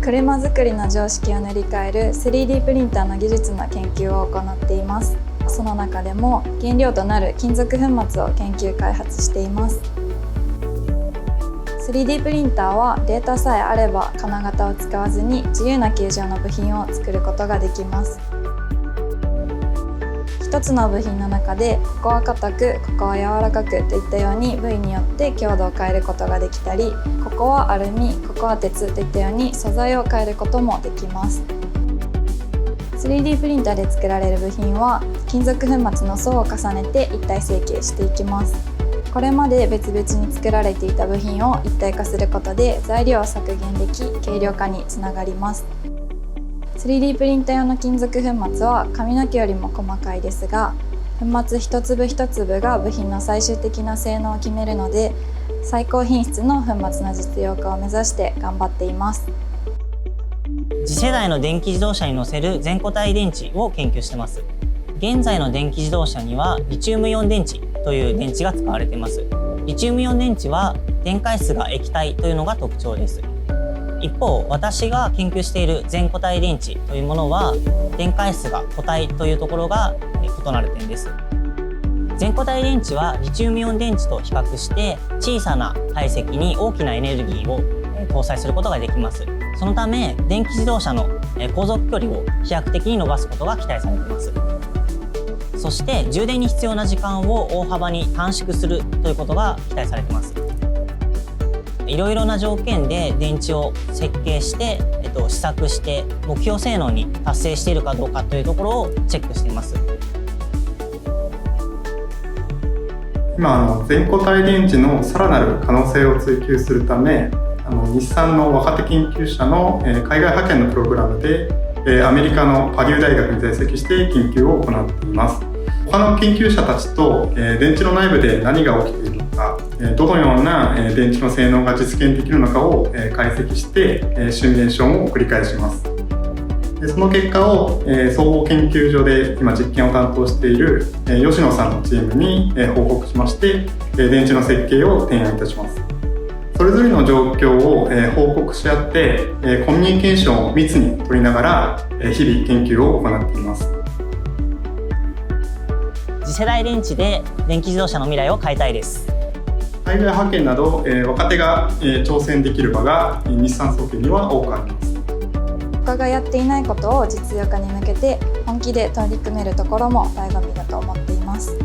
車作りの常識を塗り替える 3D プリンターの技術の研究を行っています。その中でも原料となる金属粉末を研究開発しています。3D プリンターはデータさえあれば金型を使わずに自由な形状の部品を作ることができます。一つの部品の中でここは硬く、ここは柔らかくといったように部位によって強度を変えることができたり、ここはアルミ、ここは鉄といったように素材を変えることもできます。3D プリンターで作られる部品は金属粉末の層を重ねて一体成形していきます。これまで別々に作られていた部品を一体化することで材料を削減でき、軽量化につながります。3D プリンター用の金属粉末は髪の毛よりも細かいですが、粉末一粒一粒が部品の最終的な性能を決めるので、最高品質の粉末の実用化を目指して頑張っています。次世代の電気自動車に載せる全固体電池を研究してます。現在の電気自動車にはリチウムイオン電池という電池が使われています。リチウムイオン電池は電解質が液体というのが特徴です。一方、私が研究している全固体電池というものは電解質が固体というところが異なる点です。全固体電池はリチウムイオン電池と比較して小さな体積に大きなエネルギーを搭載することができます。そのため電気自動車の航続距離を飛躍的に伸ばすことが期待されています。そして充電に必要な時間を大幅に短縮するということが期待されています。いろいろな条件で電池を設計して、試作して目標性能に達成しているかどうかというところをチェックしています。今全固体電池のさらなる可能性を追求するため、日産の若手研究者の海外派遣のプログラムでアメリカのパデュー大学に在籍して研究を行っています。他の研究者たちと電池の内部で何が起きているのか、どのような電池の性能が実現できるのかを解析してシミュレーションを繰り返します。その結果を総合研究所で今実験を担当している吉野さんのチームに報告しまして、電池の設計を提案いたします。それぞれの状況を報告し合ってコミュニケーションを密に取りながら日々研究を行っています。次世代電池で電気自動車の未来を変えたいです。海外派遣など若手が挑戦できる場が日産総研には多くあります。他がやっていないことを実用化に向けて本気で取り組めるところも醍醐味だと思っています。